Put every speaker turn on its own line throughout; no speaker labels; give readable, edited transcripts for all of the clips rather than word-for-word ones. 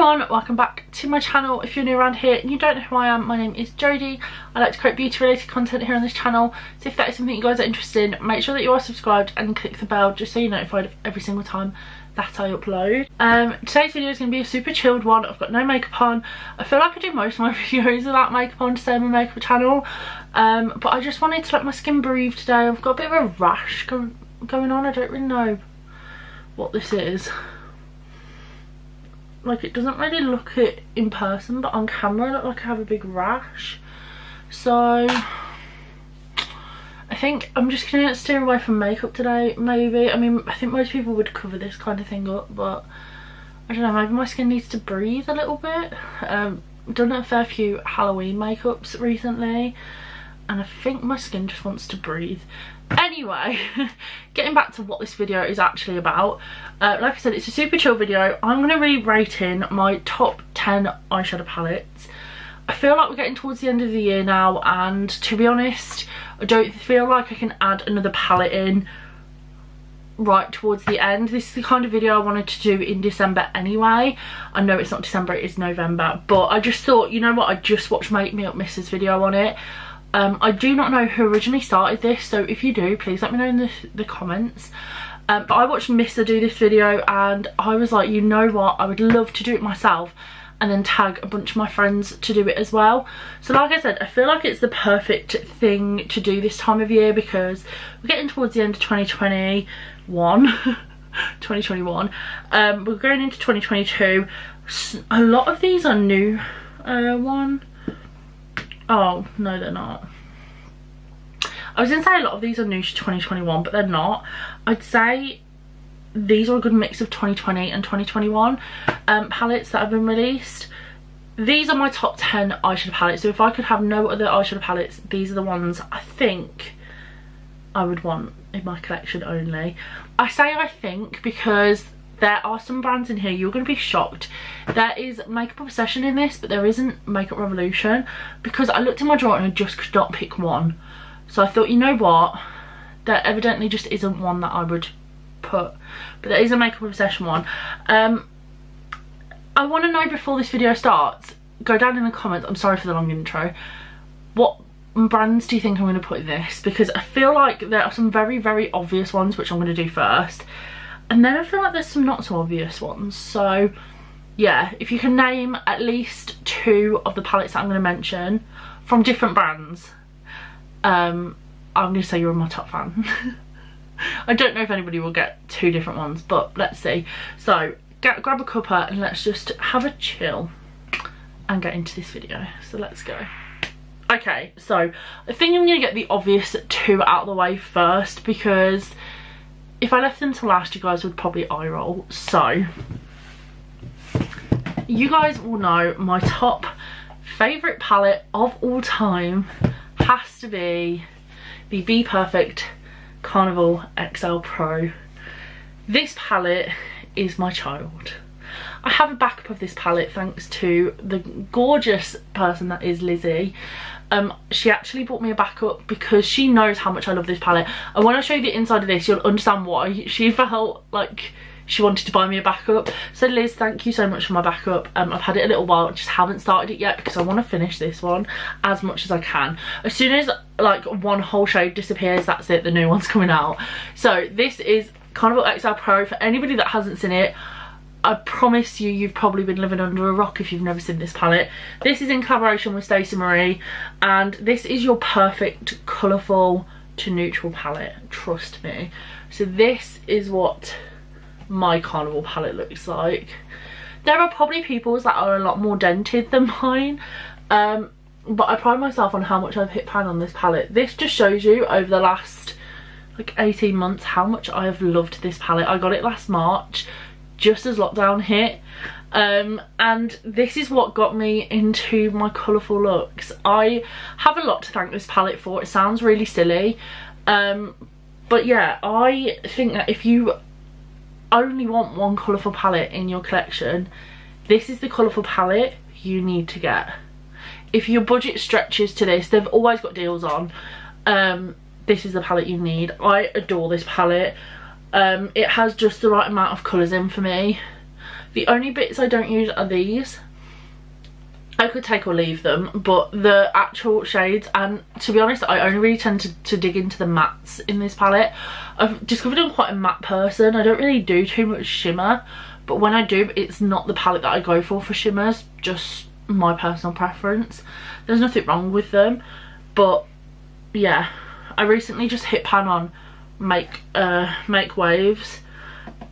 everyone, welcome back to my channel. If you're new around here and you don't know who I am, my name is Jodie. I like to create beauty related content here on this channel, so if that is something you guys are interested in, make sure that you are subscribed and click the bell just so you're notified of every single time that I upload. Today's video is going to be a super chilled one. I've got no makeup on. I feel like I do most of my videos without makeup on to stay on my makeup channel, but I just wanted to let my skin breathe today. I've got a bit of a rash going on. I don't really know what this is. Like, it doesn't really look it in person, but on camera I look like I have a big rash. So I think I'm just gonna steer away from makeup today, maybe. I mean, I think most people would cover this kind of thing up, but I don't know, maybe my skin needs to breathe a little bit. Done a fair few Halloween makeups recently, and I think my skin just wants to breathe. Anyway, getting back to what this video is actually about, like I said, it's a super chill video. I'm going to be rating my top 10 eyeshadow palettes. I feel like we're getting towards the end of the year now, and to be honest, I don't feel like I can add another palette in right towards the end. This is the kind of video I wanted to do in December anyway. I know it's not December, it is November, but I just thought, you know what, I just watched makemeupmissa's video on it. I do not know who originally started this, so if you do, please let me know in the comments. But I watched Missa do this video and I was like, you know what, I would love to do it myself and then tag a bunch of my friends to do it as well. So like I said, I feel like it's the perfect thing to do this time of year because we're getting towards the end of 2021. 2021. We're going into 2022. A lot of these are new. Oh, no they're not. I was going to say a lot of these are new to 2021, but they're not. I'd say these are a good mix of 2020 and 2021 palettes that have been released. These are my top 10 eyeshadow palettes, so if I could have no other eyeshadow palettes, these are the ones I think I would want in my collection only. I say I think because there are some brands in here you're going to be shocked. There is Makeup Obsession in this, but there isn't Makeup Revolution, because I looked in my drawer and I just could not pick one. So I thought, you know what, there evidently just isn't one that I would put, but there is a Makeup Obsession one. I want to know before this video starts, go down in the comments, I'm sorry for the long intro, what brands do you think I'm going to put in this? Because I feel like there are some very, very obvious ones which I'm going to do first. And then I feel like there's some not so obvious ones. So yeah, if you can name at least 2 of the palettes that I'm going to mention from different brands, I'm going to say you're my top fan. I don't know if anybody will get 2 different ones, but let's see. So grab a cuppa and let's just have a chill and get into this video. So let's go. Okay, so I think I'm going to get the obvious 2 out of the way first, because if I left them to last, you guys would probably eye roll. So you guys will know my top favourite palette of all time has to be the Be Perfect Carnival XL Pro. This palette is my child. I have a backup of this palette thanks to the gorgeous person that is Lizzie. She actually bought me a backup because she knows how much I love this palette, and when I show you the inside of this you'll understand why she felt like she wanted to buy me a backup. So Liz, thank you so much for my backup. I've had it a little while, just haven't started it yet because I want to finish this one as much as I can. As soon as like one whole shade disappears, that's it, the new one's coming out. So this is Carnival XL Pro. For anybody that hasn't seen it, I promise you, you've probably been living under a rock if you've never seen this palette. This is in collaboration with Stacey Marie, and this is your perfect colourful to neutral palette, trust me. So this is what my Carnival palette looks like. There are probably people's that are a lot more dented than mine, but I pride myself on how much I've hit pan on this palette. This just shows you over the last like 18 months how much I have loved this palette. I got it last March, just as lockdown hit, and this is what got me into my colourful looks. I have a lot to thank this palette for. It sounds really silly, but yeah, I think that if you only want one colourful palette in your collection, this is the colourful palette you need to get. If your budget stretches to this, they've always got deals on. This is the palette you need. I adore this palette. It has just the right amount of colours in for me. The only bits I don't use are these. I could take or leave them, but the actual shades, and to be honest, I only really tend to dig into the mattes in this palette. I've discovered I'm quite a matte person. I don't really do too much shimmer, but when I do, it's not the palette that I go for shimmers, just my personal preference. There's nothing wrong with them, but yeah, I recently just hit pan on Make Waves,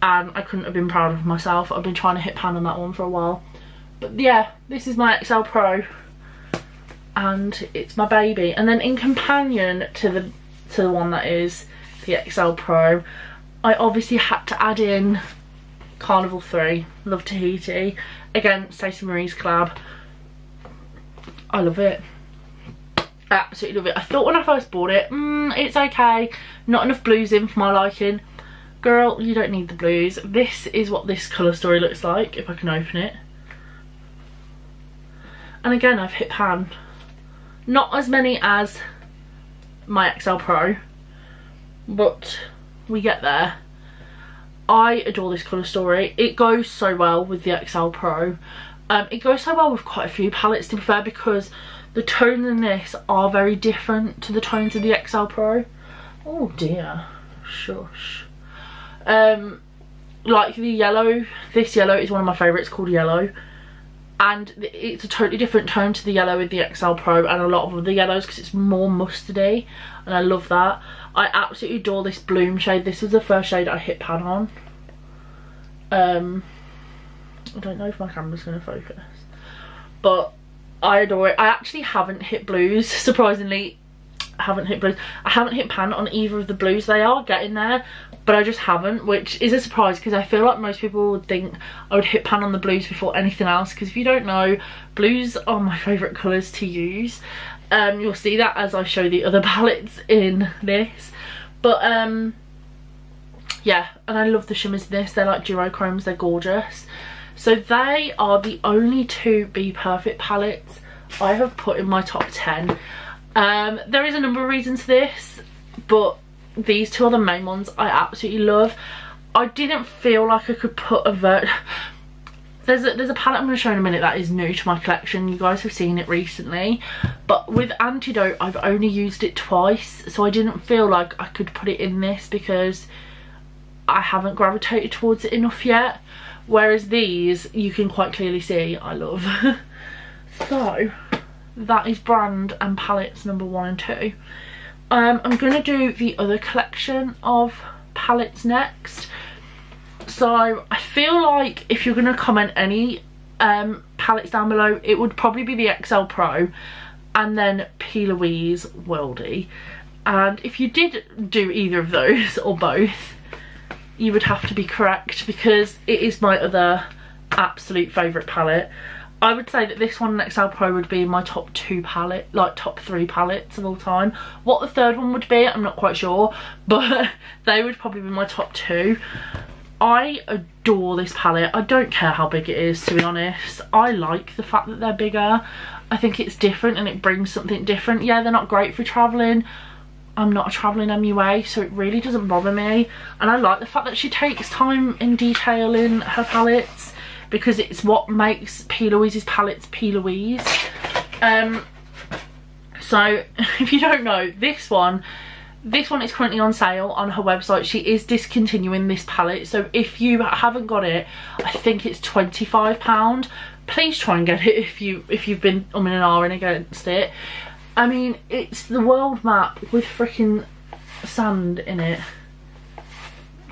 and I couldn't have been prouder of myself. I've been trying to hit pan on that one for a while. But yeah, this is my XL Pro, and it's my baby. And then in companion to the one that is the XL Pro, I obviously had to add in Carnival 3, Love Tahiti. Again, Stacey Marie's collab. I love it. I absolutely love it. I thought when I first bought it, it's okay, not enough blues in for my liking. Girl, you don't need the blues. This is what this colour story looks like, if I can open it. And again, I've hit pan. Not as many as my XL Pro, but we get there. I adore this colour story. It goes so well with the XL Pro. It goes so well with quite a few palettes, to be fair, because the tones in this are very different to the tones of the XL Pro. Oh dear, shush. Like the yellow, this yellow is one of my favourites, called Yellow. And it's a totally different tone to the yellow with the XL Pro and a lot of other yellows, because it's more mustardy, and I love that. I absolutely adore this Bloom shade. This was the first shade I hit pan on. I don't know if my camera's going to focus, but I adore it. I actually haven't hit blues, surprisingly. I haven't hit blues. I haven't hit pan on either of the blues. They are getting there, but I just haven't, which is a surprise, because I feel like most people would think I would hit pan on the blues before anything else, because if you don't know, blues are my favourite colours to use. You'll see that as I show the other palettes in this, but yeah, and I love the shimmers in this. They're like duochromes, they're gorgeous. So they are the only two Be Perfect palettes I have put in my top 10. There is a number of reasons for this, but these two are the main ones I absolutely love. I didn't feel like I could put a there's a palette I'm going to show in a minute that is new to my collection. You guys have seen it recently, but with Antidote I've only used it twice, so I didn't feel like I could put it in this because I haven't gravitated towards it enough yet, whereas these you can quite clearly see I love. So that is brand and palettes number 1 and 2. I'm going to do the other collection of palettes next. So I feel like if you're going to comment any palettes down below, it would probably be the XL Pro and then P. Louise Worldy. And if you did do either of those or both, you would have to be correct, because it is my other absolute favourite palette. I would say that this one and XL Pro would be my top 2 palette, like top 3 palettes of all time. What the third one would be, I'm not quite sure, but they would probably be my top 2. I adore this palette. I don't care how big it is, to be honest. I like the fact that they're bigger. I think it's different and it brings something different. Yeah, they're not great for travelling. I'm not a travelling MUA, so it really doesn't bother me. And I like the fact that she takes time in detailing her palettes, because it's what makes P. Louise's palettes P. Louise. So if you don't know, this one is currently on sale on her website. She is discontinuing this palette, so if you haven't got it, I think it's £25. Please try and get it if you've been umming and ahhing against it. I mean, it's the world map with freaking sand in it.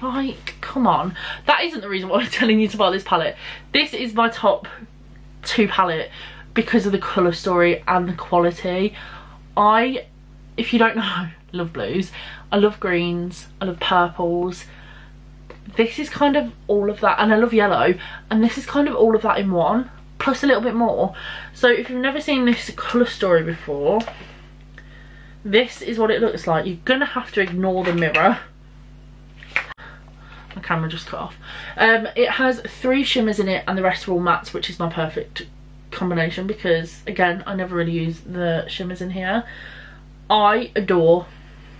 Like, come on. That isn't the reason why I'm telling you to buy this palette. This is my top 2 palette because of the colour story and the quality. If you don't know, love blues. I love greens. I love purples. This is kind of all of that. And I love yellow. And this is kind of all of that in one, plus a little bit more. So if you've never seen this colour story before, this is what it looks like. You're going to have to ignore the mirror. My camera just cut off. It has 3 shimmers in it and the rest are all mattes, which is my perfect combination because, again, I never really use the shimmers in here. I adore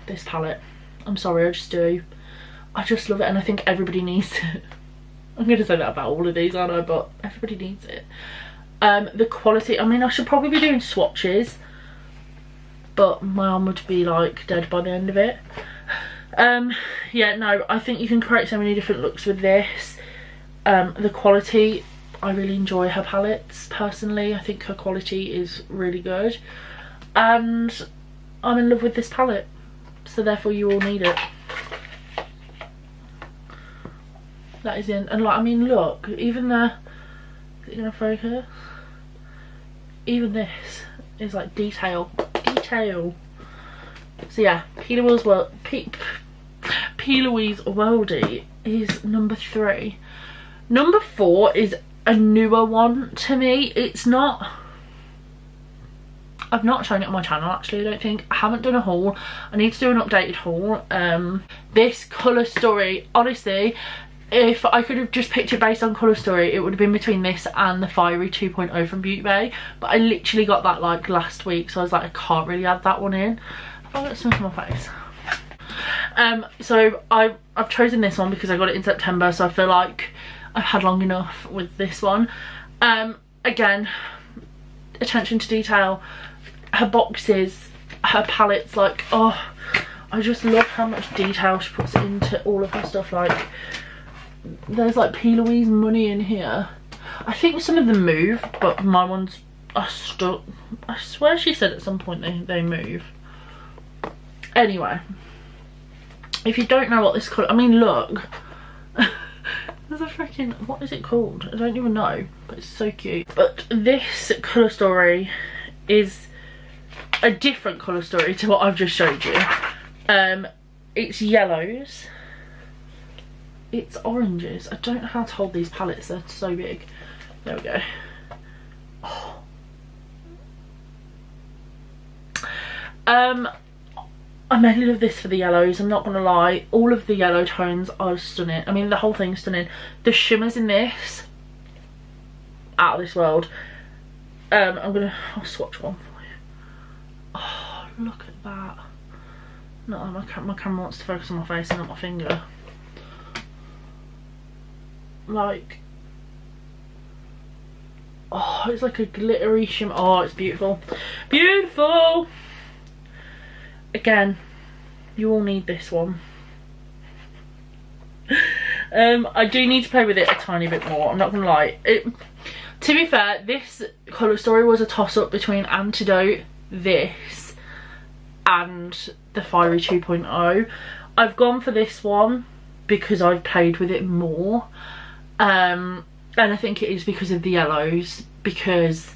this palette. I'm sorry, I just do. I just love it, and I think everybody needs it. I'm going to say that about all of these, aren't I? But everybody needs it. The quality, I mean, I should probably be doing swatches, but my arm would be like dead by the end of it. Yeah, no, I think you can create so many different looks with this. The quality, I really enjoy her palettes personally. I think her quality is really good, and I'm in love with this palette, so therefore you all need it. That is in, and like, I mean, look, even the, is it gonna focus? Even this is like detail. So yeah, P. Louise Worldy is number 3. Number 4 is a newer one to me. It's not, I've not shown it on my channel actually, I don't think. I haven't done a haul. I need to do an updated haul. This colour story, honestly, if I could have just picked it based on colour story, it would have been between this and the Fiery 2.0 from Beauty Bay. But I literally got that like last week, so I was like, I can't really add that one in. I've got something on my face. So I've chosen this one because I got it in September, so I feel like I've had long enough with this one. Again, attention to detail. Her boxes, her palettes, like, oh, I just love how much detail she puts into all of her stuff. Like, there's like P. Louise money in here. I think some of them move, but my ones are stuck. I swear she said at some point they move. Anyway, if you don't know what this colour, I mean, look. There's a freaking, what is it called? I don't even know, but it's so cute. But this colour story is a different colour story to what I've just showed you. It's yellows. It's oranges. I don't know how to hold these palettes, they're so big. There we go. Oh. I mainly love this for the yellows, I'm not gonna lie. All of the yellow tones are stunning. I mean, the whole thing's stunning. The shimmers in this, out of this world. I'll swatch one for you. Oh, look at that. No, my camera wants to focus on my face and not my finger. Like, oh, it's like a glittery shimmer. Oh, it's beautiful. Beautiful! Again, you all need this one. I do need to play with it a tiny bit more, I'm not gonna lie. To be fair, this colour story was a toss-up between Antidote, this, and the Fiery 2.0. I've gone for this one because I've played with it more. And I think it is because of the yellows, because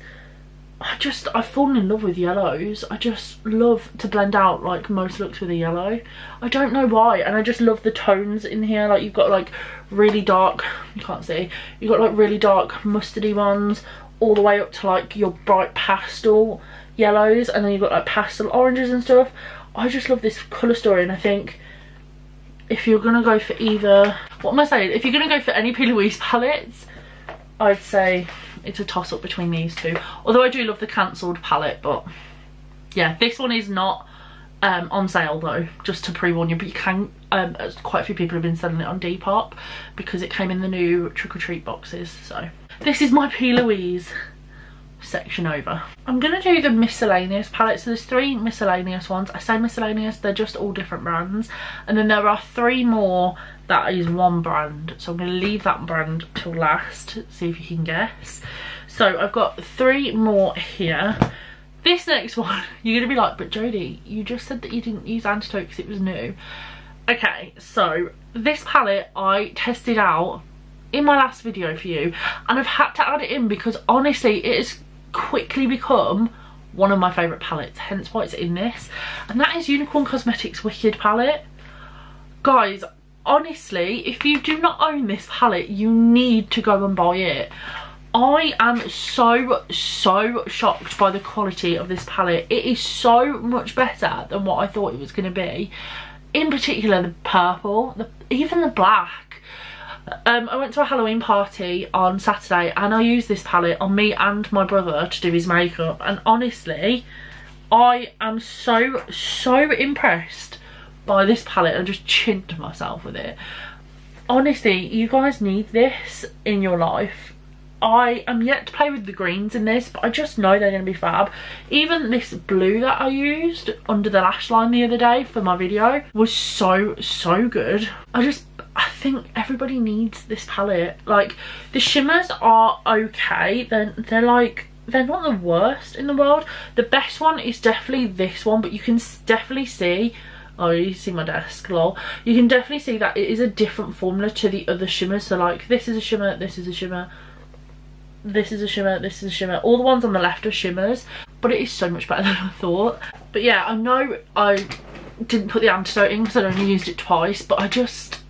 I've fallen in love with yellows. I just love to blend out like most looks with a yellow. I don't know why, and I just love the tones in here. Like, you've got like really dark, you can't see, you've got like really dark mustardy ones all the way up to like your bright pastel yellows, and then you've got like pastel oranges and stuff. I just love this colour story, and I think if you're gonna go for either, what am I saying? If you're gonna go for any P. Louise palettes, I'd say it's a toss-up between these two. Although I do love the cancelled palette, but yeah, this one is not on sale though, just to pre-warn you. But you can, quite a few people have been selling it on Depop because it came in the new Trick or Treat boxes. So this is my P. Louise section over. I'm gonna do the Miscellaneous palette. So there's 3 miscellaneous ones. I say miscellaneous, they're just all different brands, and then there are 3 more that is one brand, so I'm gonna leave that brand till last, see if you can guess. So I've got 3 more here. This next one, you're gonna be like, but Jodie, you just said that you didn't use Antidote because it was new. Okay, so this palette I tested out in my last video for you, and I've had to add it in because honestly it has quickly become one of my favourite palettes, hence why it's in this, and that is Unicorn Cosmetics Wicked palette. Guys, honestly, if you do not own this palette, you need to go and buy it. I am so shocked by the quality of this palette. It is so much better than what I thought it was going to be. In particular, the purple, even the black. I went to a Halloween party on Saturday and I used this palette on me and my brother to do his makeup, and honestly I am so impressed by this palette. I just chinned myself with it. honestly, you guys need this in your life. I am yet to play with the greens in this, but I just know they're going to be fab. Even this blue that I used under the lash line the other day for my video was so good. I think everybody needs this palette. Like, the shimmers are okay. They're like, they're not the worst in the world. The best one is definitely this one, but you can definitely see, oh, you see my desk, lol. You can definitely see that it is a different formula to the other shimmers. So like, this is a shimmer, this is a shimmer, this is a shimmer, this is a shimmer. All the ones on the left are shimmers, but it is so much better than I thought. But yeah, I know I didn't put the antidote in because I only used it twice, but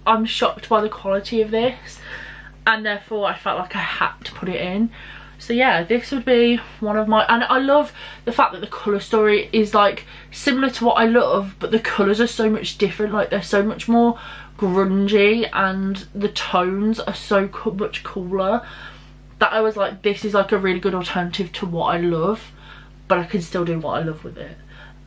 I'm shocked by the quality of this, and therefore I felt like I had to put it in. So yeah, this would be one of my, and I love the fact that the colour story is like similar to what I love, but the colours are so much different. Like, they're so much more grungy and the tones are so much cooler that I was like, this is like a really good alternative to what I love, but I can still do what I love with it.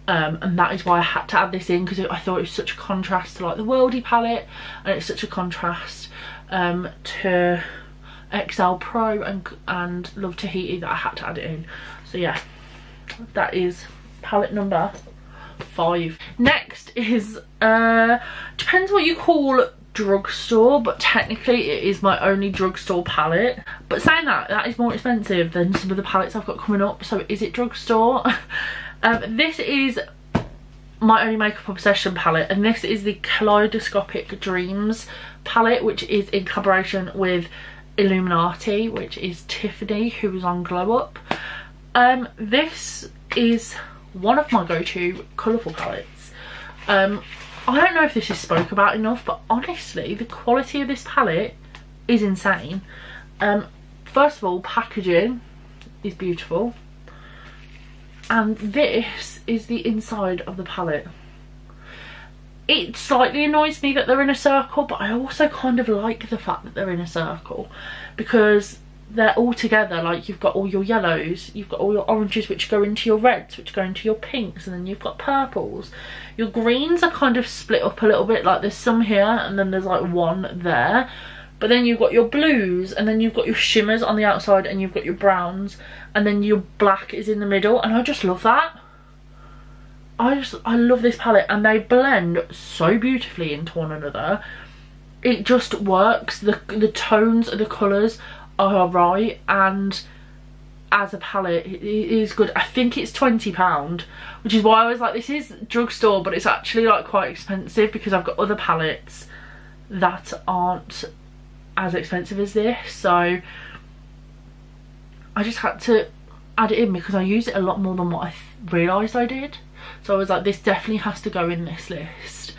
And that is why I had to add this in, because I thought it was such a contrast to like the Worldy palette, and it's such a contrast to XL Pro and Love Tahiti, that I had to add it in. So yeah, that is palette number 5. Next is depends what you call drugstore, but technically it is my only drugstore palette. But saying that is more expensive than some of the palettes I've got coming up, so is it drugstore? This is my only Makeup Obsession palette, and this is the Kaleidoscopic Dreams palette, which is in collaboration with Illuminati, which is Tiffany, who was on Glow Up. This is one of my go-to colourful palettes. I don't know if this is spoke about enough, but honestly, the quality of this palette is insane. First of all, packaging is beautiful, and this is the inside of the palette. It slightly annoys me that they're in a circle, but I also kind of like the fact that they're in a circle, because they're all together. Like, you've got all your yellows, you've got all your oranges which go into your reds, which go into your pinks, and then you've got purples. Your greens are kind of split up a little bit, like there's some here and then there's like one there. But then you've got your blues, and then you've got your shimmers on the outside, and you've got your browns, and then your black is in the middle, and I just love that. I love this palette, and they blend so beautifully into one another. It just works. The tones of the colours are right, and as a palette it is good. I think it's £20, which is why I was like, this is drugstore, but it's actually like quite expensive, because I've got other palettes that aren't as expensive as this. So I just had to add it in because I use it a lot more than what I realised I did. So I was like, this definitely has to go in this list.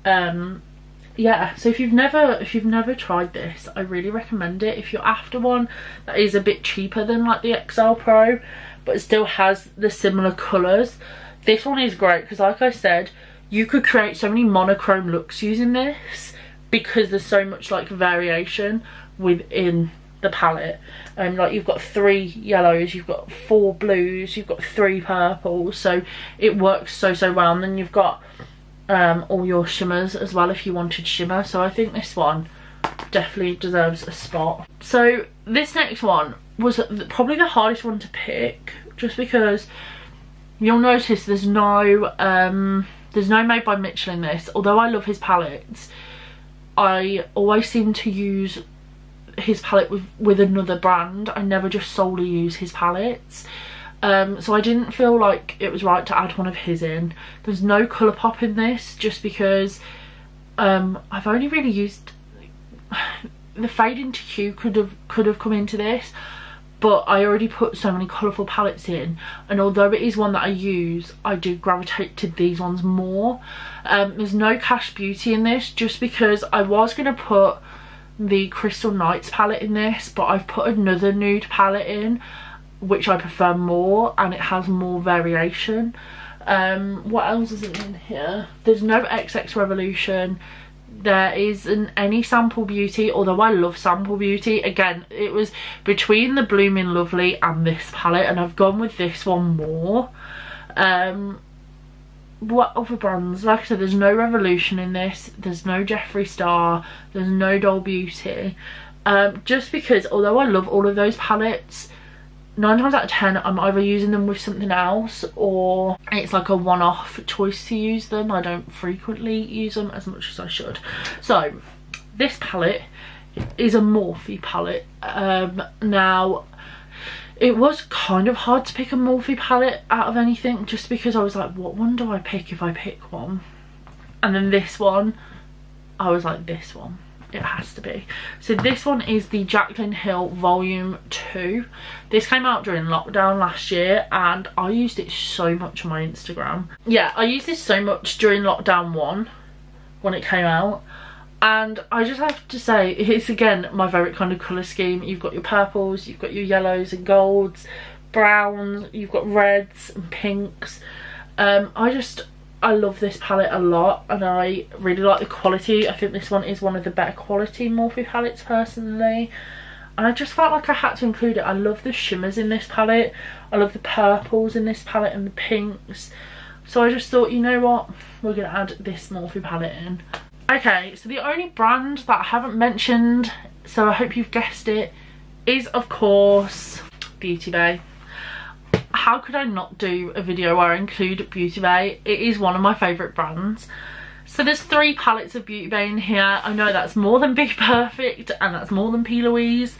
Yeah, so if you've never tried this, I really recommend it. If you're after one that is a bit cheaper than like the XL Pro, but it still has the similar colours, this one is great, because like I said, you could create so many monochrome looks using this, because there's so much like variation within the palette. Like, you've got 3 yellows, you've got 4 blues, you've got 3 purples, so it works so well. And then you've got all your shimmers as well if you wanted shimmer. So I think this one definitely deserves a spot. So this next one was probably the hardest one to pick, just because you'll notice there's no Made by Mitchell in this. Although I love his palettes, I always seem to use his palette with another brand. I never just solely use his palettes. So I didn't feel like it was right to add one of his in. There's no colour pop in this, just because I've only really used the Fade into Hue could have come into this, but I already put so many colourful palettes in, and although it is one that I use, I do gravitate to these ones more. There's no Cash Beauty in this, just because I was going to put the Crystal Nights palette in this, but I've put another nude palette in which I prefer more, and it has more variation. What else is in here? There's no XX Revolution. There isn't any Sample Beauty, although I love Sample Beauty. Again, it was between the Blooming Lovely and this palette, and I've gone with this one more. what other brands? Like I said, there's no Revolution in this, there's no Jeffree Star, there's no Doll Beauty. Just because although I love all of those palettes, 9 times out of 10 I'm either using them with something else or it's like a one-off choice to use them. I don't frequently use them as much as I should. So this palette is a Morphe palette. Now it was kind of hard to pick a Morphe palette out of anything, just because I was like, what one do I pick if I pick one? And then this one, I was like, this one, it has to be. So this one is the Jaclyn Hill Volume 2. This came out during lockdown last year and I used it so much on my Instagram. Yeah, I used this so much during lockdown 1 when it came out. And I just have to say, it's again my favourite kind of colour scheme. You've got your purples, you've got your yellows and golds, browns, you've got reds and pinks. I love this palette a lot and I really like the quality. I think this one is one of the better quality Morphe palettes personally. And I just felt like I had to include it. I love the shimmers in this palette. I love the purples in this palette and the pinks. So I just thought, you know what, we're going to add this Morphe palette in. Okay, so the only brand that I haven't mentioned, so I hope you've guessed it, is of course Beauty Bay. How could I not do a video where I include Beauty Bay? It is one of my favourite brands. So there's 3 palettes of Beauty Bay in here. I know that's more than Be Perfect and that's more than P. Louise,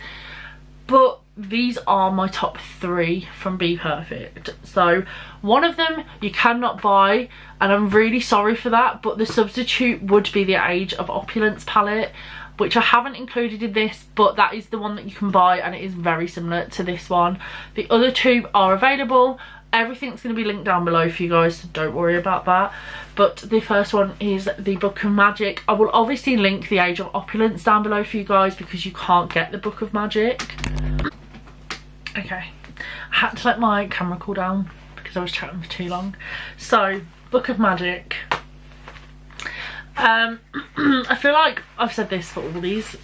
but these are my top 3 from Be Perfect. So one of them you cannot buy and I'm really sorry for that, but the substitute would be the Age of Opulence palette, which I haven't included in this, but that is the one that you can buy and it is very similar to this one. The other 2 are available. Everything's going to be linked down below for you guys, so don't worry about that. But the first one is the Book of Magic. I will obviously link the Age of Opulence down below for you guys because you can't get the Book of Magic. Okay, I had to let my camera cool down because I was chatting for too long. So, Book of Magic. I feel like I've said this for all these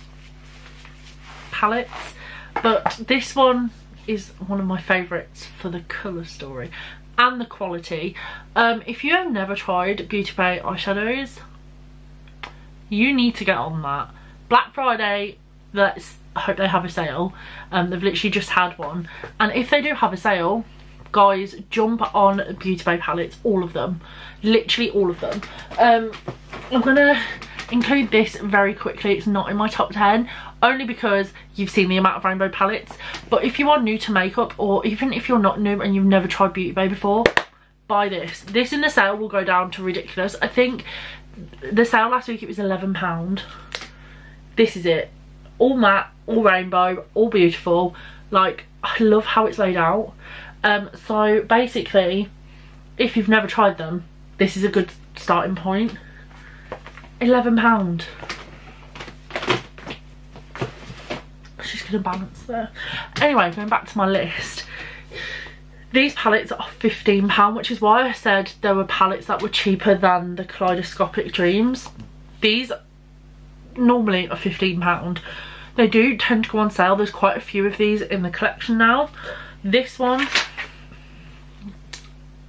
palettes, but this one is one of my favourites for the colour story and the quality. If you have never tried Beauty Bay eyeshadows, you need to get on that. Black Friday, I hope they have a sale. They've literally just had one, and if they do have a sale, guys, jump on Beauty Bay palettes, all of them, literally all of them. I'm gonna include this very quickly. It's not in my top 10 only because you've seen the amount of rainbow palettes, but if you are new to makeup or even if you're not new and you've never tried Beauty Bay before, buy this. This in the sale will go down to ridiculous. I think the sale last week it was £11. This is it, all matte, all rainbow, all beautiful. Like, I love how it's laid out. So basically, if you've never tried them, this is a good starting point. £11. She's gonna balance there. Anyway, going back to my list, these palettes are £15, which is why I said there were palettes that were cheaper than the Kaleidoscopic Dreams. These normally are £15. They do tend to go on sale. There's quite a few of these in the collection now. This one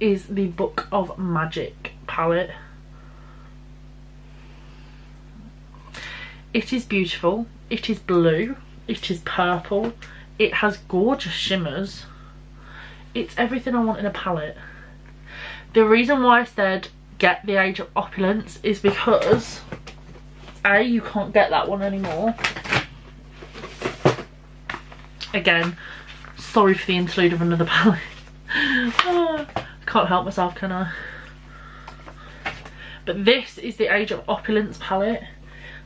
is the Book of Magic palette. It is beautiful. It is blue. It is purple. It has gorgeous shimmers. It's everything I want in a palette. The reason why I said get the Age of Opulence is because A, you can't get that one anymore. Again, sorry for the interlude of another palette. Can't help myself, can I? But this is the Age of Opulence palette.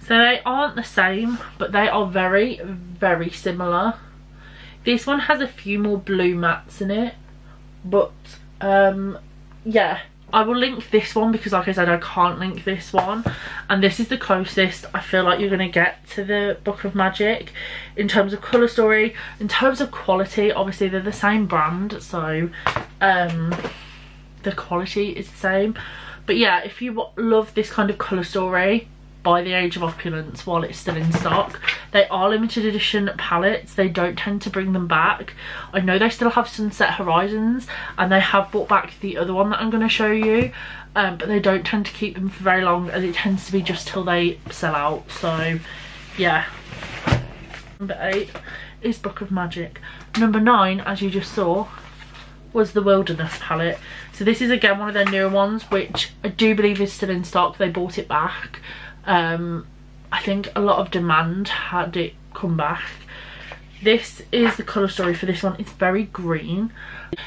So they aren't the same, but they are very, very similar. This one has a few more blue mattes in it, but yeah, I will link this one because like I said, I can't link this one, and this is the closest I feel like you're going to get to the Book of Magic in terms of colour story. In terms of quality, obviously they're the same brand, so the quality is the same. But yeah, if you love this kind of colour story, by the age of Opulence while it's still in stock. They are limited edition palettes. They don't tend to bring them back. I know they still have Sunset Horizons, and they have brought back the other one that I'm going to show you, but they don't tend to keep them for very long, as it tends to be just till they sell out. So yeah. Number 8 is Book of Magic. Number 9, as you just saw, was the Wilderness palette. So this is again one of their newer ones, which I do believe is still in stock. They bought it back. I think a lot of demand had it come back. This is the colour story for this one. It's very green.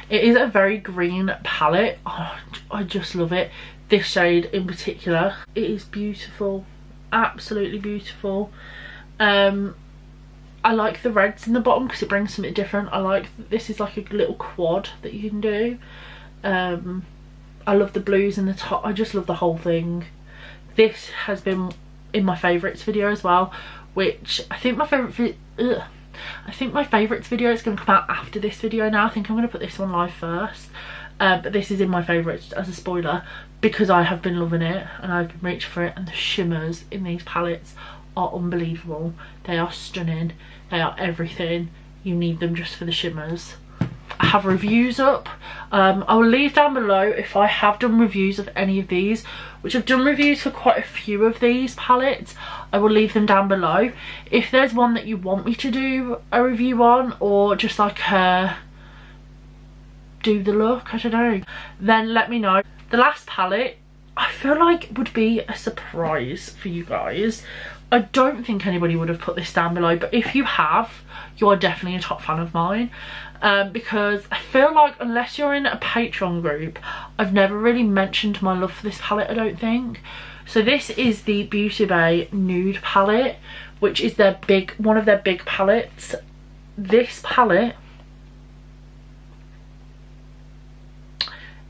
It is a very green palette. Oh, I just love it. This shade in particular. It is beautiful. Absolutely beautiful. I like the reds in the bottom because it brings something different. I like this is like a little quad that you can do. I love the blues in the top. I just love the whole thing. This has been in my favourites video as well, which I think my favourites video is going to come out after this video now. I think I'm going to put this one live first. But this is in my favourites as a spoiler, because I have been loving it and I've been reaching for it, and the shimmers in these palettes are unbelievable. They are stunning. They are everything. You need them just for the shimmers. I have reviews up. I will leave down below if I have done reviews of any of these, which I've done reviews for quite a few of these palettes. I will leave them down below. If there's one that you want me to do a review on, or just like do the look, I don't know, then let me know. The last palette I feel like would be a surprise for you guys. I don't think anybody would have put this down below, but if you have, you are definitely a top fan of mine. Because I feel like unless you're in a Patreon group, I've never really mentioned my love for this palette, I don't think. So this is the Beauty Bay Nude palette, which is their one of their big palettes. This palette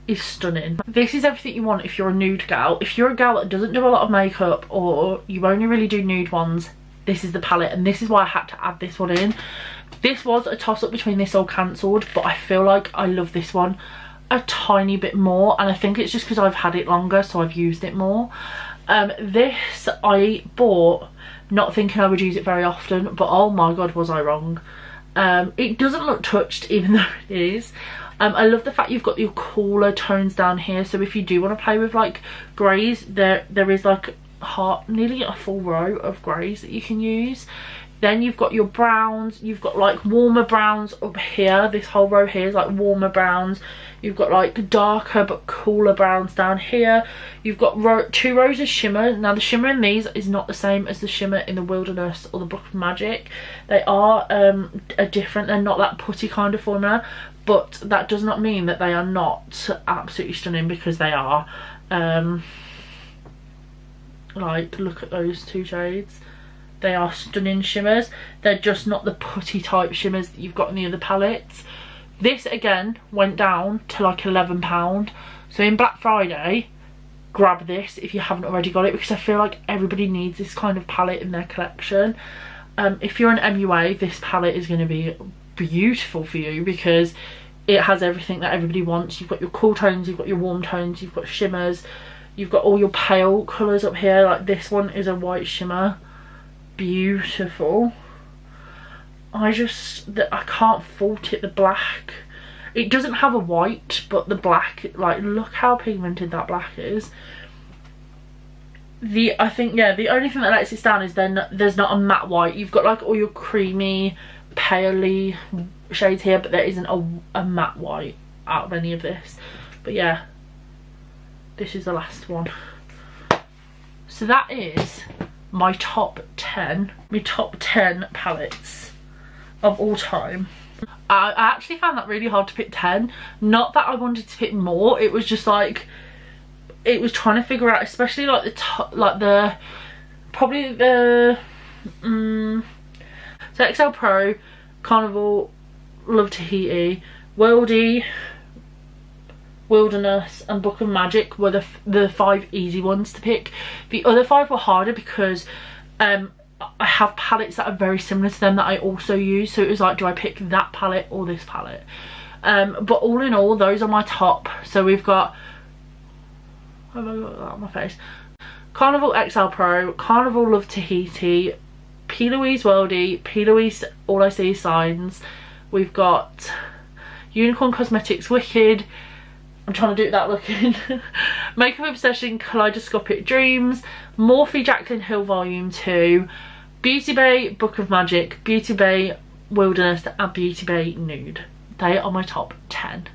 is stunning. This is everything you want if you're a nude gal. If you're a gal that doesn't do a lot of makeup, or you only really do nude ones, this is the palette, and this is why I had to add this one in. This was a toss-up between this or Cancelled, but I feel like I love this one a tiny bit more, and I think it's just because I've had it longer, so I've used it more. This I bought not thinking I would use it very often, but oh my god, was I wrong. It doesn't look touched, even though it is. I love the fact you've got your cooler tones down here, so if you do want to play with like greys, there is like nearly a full row of greys that you can use. Then you've got your browns, you've got like warmer browns up here. This whole row here is like warmer browns. You've got like darker but cooler browns down here. You've got 2 rows of shimmer. Now the shimmer in these is not the same as the shimmer in the Wilderness or the Book of Magic. They are different. They're not that putty kind of formula, but that does not mean that they are not absolutely stunning, because they are. Like, look at those 2 shades. They are stunning shimmers. They're just not the putty type shimmers that you've got in the other palettes. This again went down to like £11. So in Black Friday, grab this if you haven't already got it, because I feel like everybody needs this kind of palette in their collection. If you're an MUA, this palette is going to be beautiful for you, because it has everything that everybody wants. You've got your cool tones, you've got your warm tones, you've got shimmers, you've got all your pale colours up here. Like this one is a white shimmer. Beautiful. I can't fault it. The black, it doesn't have a white, but the black, like, look how pigmented that black is. I think yeah, the only thing that lets it stand is then there's not a matte white. You've got like all your creamy paley shades here, but there isn't a matte white out of any of this. But yeah, this is the last one. So that is my top 10 palettes of all time. I actually found that really hard to pick 10. Not that I wanted to pick more, it was just like, it was trying to figure out, especially like the top, like the probably the so XL Pro, Carnival, Love Tahiti, Worldy, Wilderness and Book of Magic were the 5 easy ones to pick. The other 5 were harder because I have palettes that are very similar to them that I also use, so it was like, do I pick that palette or this palette? But all in all, those are my top. So we've got, oh my god, that on my face. Carnival XL Pro, Carnival Love Tahiti, P. Louise Worldy, P. Louise All I See Is Signs. We've got Unicorn Cosmetics Wicked. I'm trying to do that looking. Makeup Obsession Kaleidoscopic Dreams, Morphe Jaclyn Hill Volume 2, Beauty Bay Book of Magic, Beauty Bay Wilderness and Beauty Bay Nude. They are my top 10.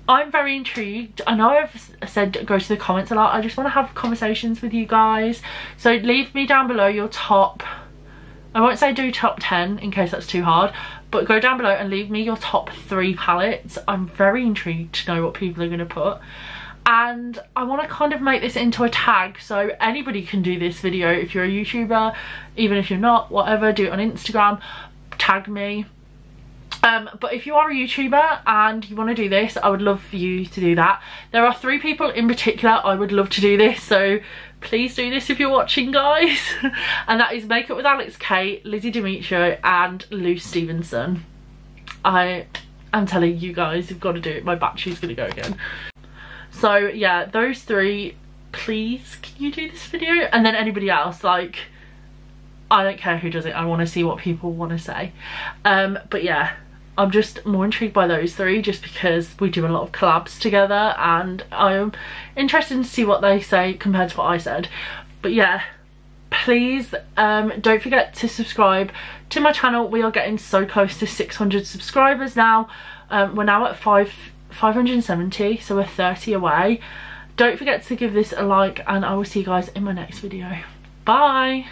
I'm very intrigued. I know I've said go to the comments a lot. I just want to have conversations with you guys. So leave me down below your top, I won't say do top 10 in case that's too hard, but go down below and leave me your top 3 palettes. I'm very intrigued to know what people are going to put. And I want to kind of make this into a tag so anybody can do this video. If you're a YouTuber, even if you're not, whatever, do it on Instagram, tag me. But if you are a YouTuber and you want to do this, I would love for you to do that. There are 3 people in particular I would love to do this, so please do this if you're watching, guys. And that is Makeup with Alex Kate, Lizzie Demetrio and Luce Stevenson. I'm telling you guys, you've got to do it. My battery's gonna go again. So yeah, those 3, please can you do this video? And then anybody else, like, I don't care who does it, I want to see what people want to say. But yeah, I'm just more intrigued by those 3 just because we do a lot of collabs together and I'm interested to see what they say compared to what I said. But yeah, please don't forget to subscribe to my channel. We are getting so close to 600 subscribers now. We're now at 570, so we're 30 away. Don't forget to give this a like and I will see you guys in my next video. Bye.